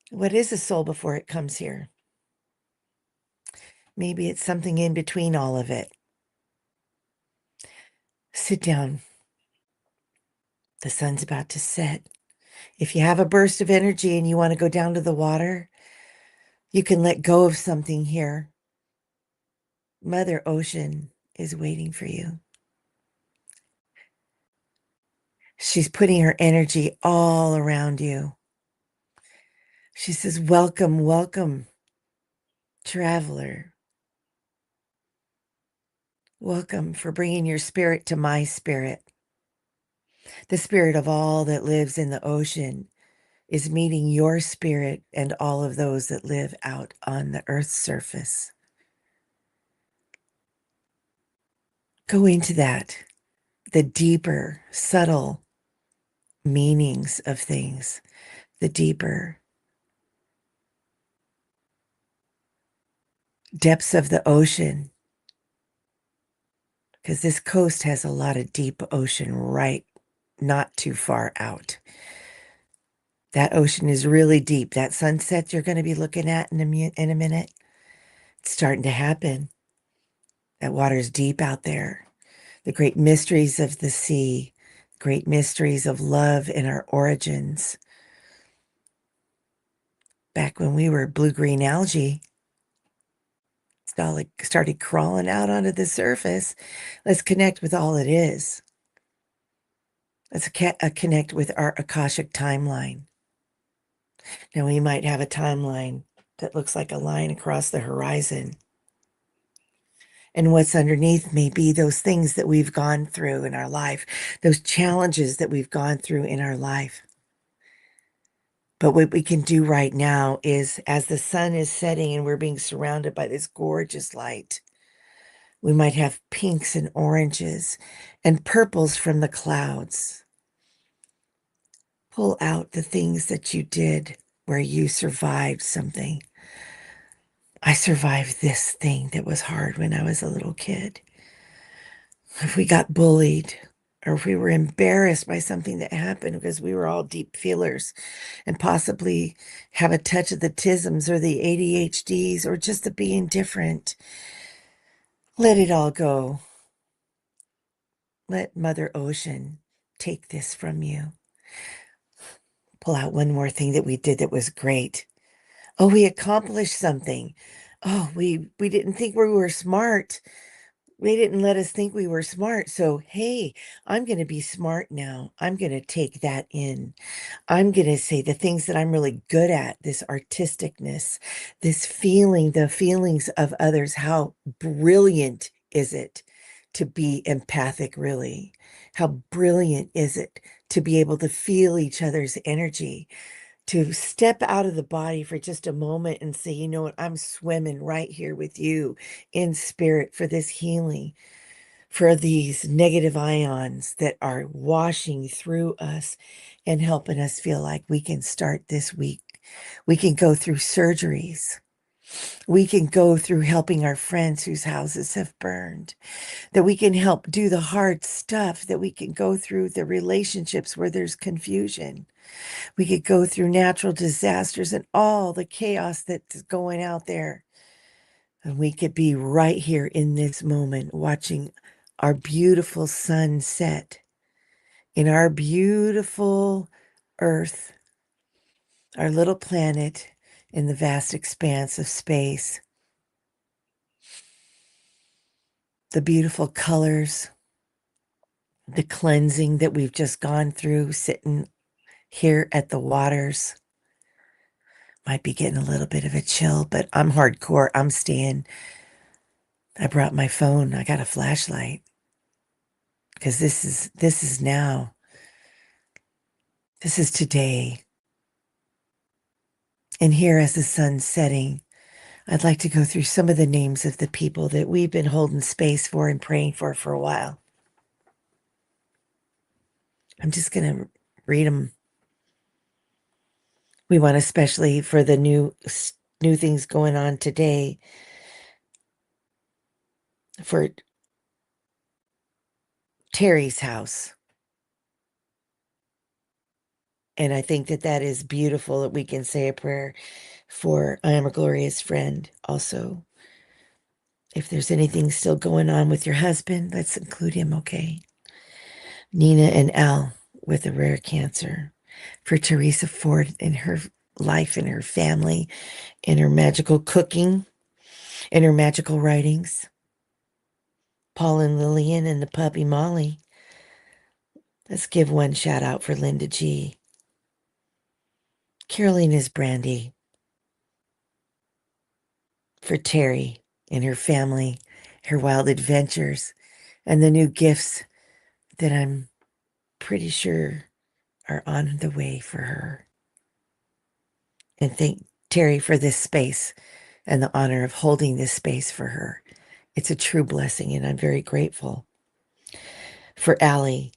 What is a soul before it comes here? Maybe it's something in between all of it. Sit down. The sun's about to set. If you have a burst of energy and you want to go down to the water, you can let go of something here. Mother Ocean is waiting for you. She's putting her energy all around you. She says, welcome, welcome, traveler. Welcome for bringing your spirit to my spirit. The spirit of all that lives in the ocean is meeting your spirit and all of those that live out on the earth's surface. Go into that, the deeper, subtle meanings of things, the deeper depths of the ocean, because this coast has a lot of deep ocean right not too far out. That ocean is really deep. That sunset you're going to be looking at in a minute, it's starting to happen. That water's deep out there. The great mysteries of the sea, great mysteries of love and our origins. Back when we were blue-green algae, started crawling out onto the surface. Let's connect with all it is. Let's connect with our Akashic timeline. Now, we might have a timeline that looks like a line across the horizon. And what's underneath may be those things that we've gone through in our life, those challenges that we've gone through in our life. But what we can do right now is, as the sun is setting and we're being surrounded by this gorgeous light, we might have pinks and oranges and purples from the clouds. Pull out the things that you did where you survived something. I survived this thing that was hard when I was a little kid. If we got bullied or if we were embarrassed by something that happened because we were all deep feelers and possibly have a touch of the tisms or the ADHDs or just the being different, let it all go. Let Mother Ocean take this from you. Pull out one more thing that we did that was great. Oh, we accomplished something. Oh, we didn't think we were smart. They didn't let us think we were smart. So, hey, I'm going to be smart now. I'm going to take that in. I'm going to say the things that I'm really good at, this artisticness, this feeling, the feelings of others. How brilliant is it to be empathic, really? How brilliant is it to be able to feel each other's energy, to step out of the body for just a moment and say, you know what, I'm swimming right here with you in spirit for this healing, for these negative ions that are washing through us and helping us feel like we can start this week. We can go through surgeries. We can go through helping our friends whose houses have burned, that we can help do the hard stuff, that we can go through the relationships where there's confusion. We could go through natural disasters and all the chaos that's going out there. And we could be right here in this moment watching our beautiful sun set in our beautiful earth, our little planet in the vast expanse of space. The beautiful colors, the cleansing that we've just gone through sitting here at the waters. Might be getting a little bit of a chill, but I'm hardcore. I'm staying. I brought my phone. I got a flashlight because this is now. This is today. And here as the sun's setting, I'd like to go through some of the names of the people that we've been holding space for and praying for a while. I'm just going to read them. We want especially for the new things going on today for Terry's house. And I think that that is beautiful that we can say a prayer for I am a glorious friend also. If there's anything still going on with your husband, let's include him, okay? Nina and Al with a rare cancer. For Teresa Ford and her life and her family and her magical cooking and her magical writings. Paul and Lillian and the puppy Molly. Let's give one shout out for Linda G. Caroline is Brandy. For Terry and her family, her wild adventures, and the new gifts that I'm pretty sure are on the way for her. And thank Terry for this space and the honor of holding this space for her. It's a true blessing, and I'm very grateful. For Allie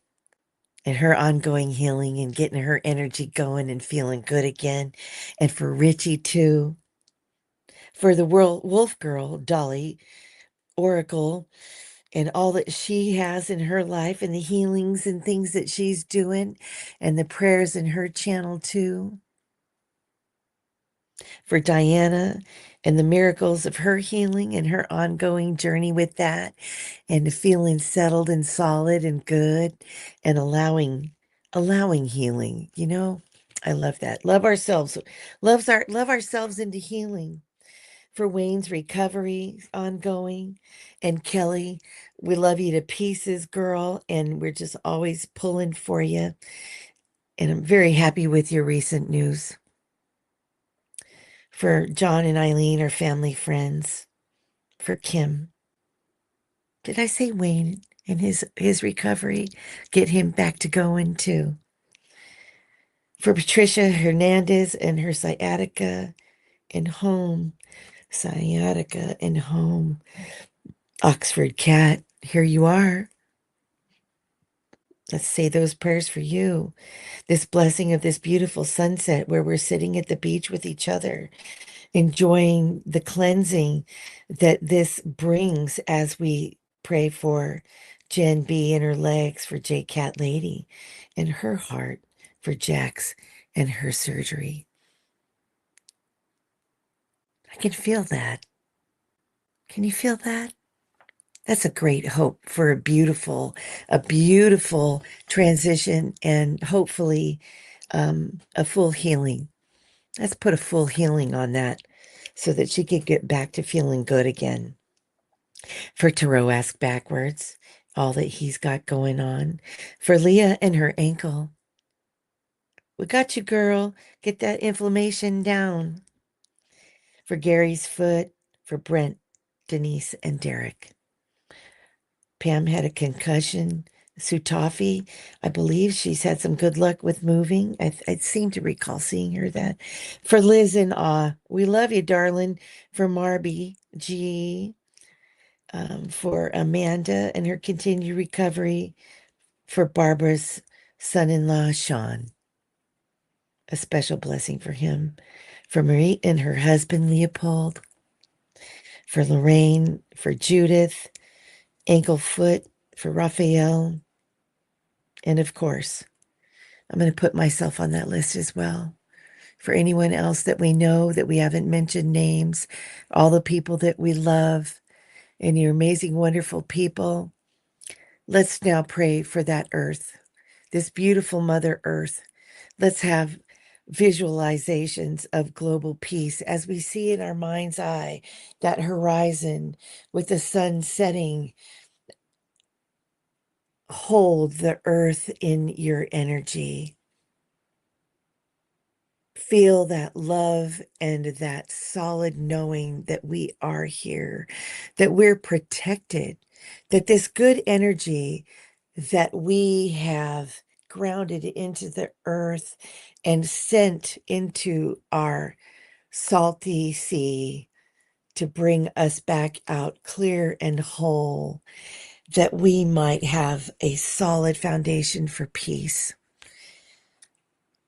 and her ongoing healing and getting her energy going and feeling good again. And for Richie, too. For the wolf girl, Dolly, Oracle, and all that she has in her life and the healings and things that she's doing and the prayers in her channel, too. For Diana and the miracles of her healing and her ongoing journey with that and feeling settled and solid and good and allowing healing, you know. I love that. Love ourselves. Love ourselves into healing. For Wayne's recovery ongoing, and Kelly, we love you to pieces, girl, and we're just always pulling for you. And I'm very happy with your recent news. For John and Eileen, our family friends. For Kim. Did I say Wayne and his recovery? Get him back to going too. For Patricia Hernandez and her sciatica and home. Sciatica and home. Oxford Cat, here you are. Let's say those prayers for you. This blessing of this beautiful sunset where we're sitting at the beach with each other, enjoying the cleansing that this brings as we pray for Jen B and her legs, for J Cat Lady and her heart, for Jax and her surgery. I can feel that. Can you feel that? That's a great hope for a beautiful transition and hopefully a full healing. Let's put a full healing on that so that she could get back to feeling good again. For Tarot Ask Backwards, all that he's got going on. For Leah and her ankle. We got you, girl. Get that inflammation down. For Gary's foot. For Brent, Denise, and Derek. Pam had a concussion. Sutafi, I believe she's had some good luck with moving. I seem to recall seeing her that. For Liz and Awe, we love you, darling. For Marby G, for Amanda and her continued recovery. For Barbara's son-in-law, Sean, a special blessing for him. For Marie and her husband, Leopold. For Lorraine, for Judith, Anklefoot, for Raphael, and of course, I'm going to put myself on that list as well. For anyone else that we know that we haven't mentioned names, all the people that we love, and your amazing, wonderful people, let's now pray for that earth, this beautiful Mother Earth. Let's have visualizations of global peace as we see in our mind's eye that horizon with the sun setting. Hold the earth in your energy. Feel that love and that solid knowing that we are here, that we're protected, that this good energy that we have grounded into the earth and sent into our salty sea to bring us back out clear and whole, that we might have a solid foundation for peace.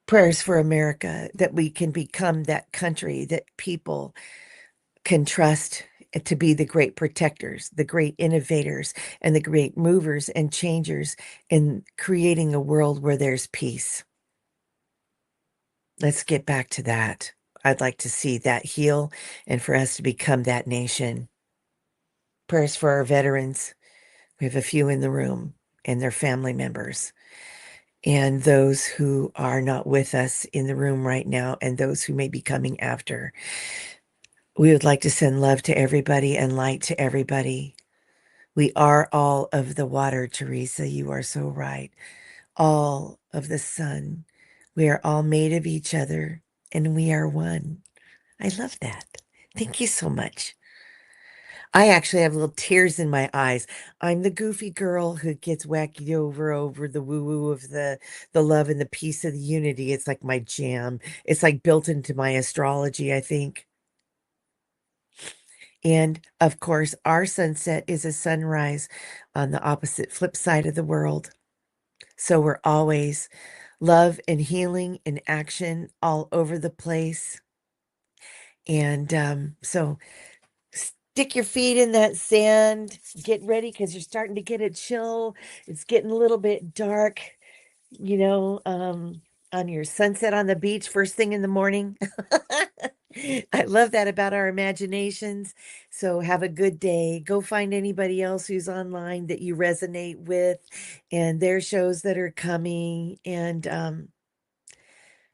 Prayers for America, that we can become that country that people can trust to be the great protectors, the great innovators, and the great movers and changers in creating a world where there's peace. Let's get back to that. I'd like to see that heal and for us to become that nation. Prayers for our veterans. We have a few in the room and their family members, and those who are not with us in the room right now, and those who may be coming after. We would like to send love to everybody and light to everybody. We are all of the water, Teresa. You are so right. All of the sun. We are all made of each other, and we are one. I love that. Thank you so much. I actually have little tears in my eyes. I'm the goofy girl who gets wacky over the woo-woo of the love and the peace of the unity. It's like my jam. It's like built into my astrology, I think. And of course, our sunset is a sunrise on the opposite flip side of the world. So we're always love and healing and action all over the place. And so stick your feet in that sand, get ready because you're starting to get a chill. It's getting a little bit dark, you know, on your sunset on the beach first thing in the morning. I love that about our imaginations. So have a good day. Go find anybody else who's online that you resonate with and their shows that are coming. And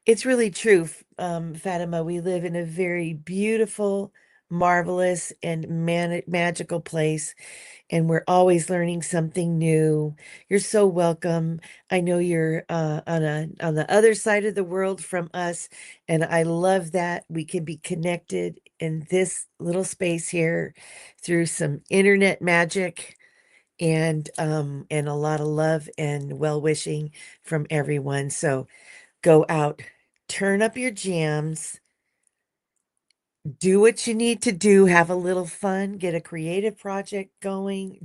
it's really true, Fatima. We live in a very beautiful, marvelous, and magical place, and we're always learning something new. You're so welcome. I know you're on the other side of the world from us, and I love that we can be connected in this little space here through some internet magic and a lot of love and well wishing from everyone. So go out, turn up your jams, do what you need to do, have a little fun, get a creative project going,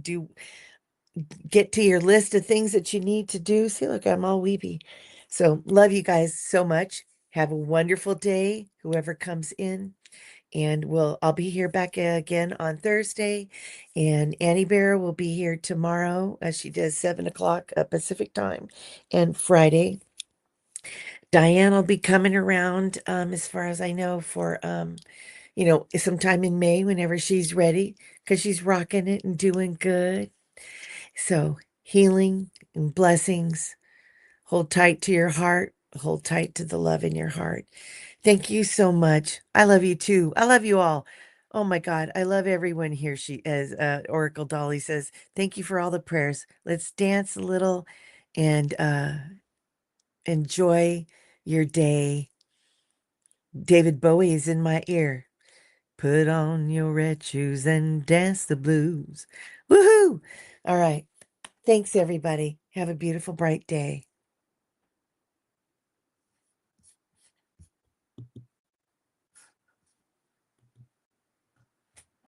get to your list of things that you need to do. See, look, I'm all weepy. So love you guys so much. Have a wonderful day, whoever comes in. And I'll be here back again on Thursday. And Annie Bear will be here tomorrow as she does 7 o'clock Pacific time and Friday. Diane will be coming around, as far as I know, for sometime in May whenever she's ready, because she's rocking it and doing good. So healing and blessings. Hold tight to your heart. Hold tight to the love in your heart. Thank you so much. I love you too. I love you all. Oh my God, I love everyone here. As Oracle Dolly says, thank you for all the prayers. Let's dance a little and enjoy your day. David Bowie is in my ear. Put on your red shoes and dance the blues. Woohoo! All right. Thanks, everybody. Have a beautiful, bright day.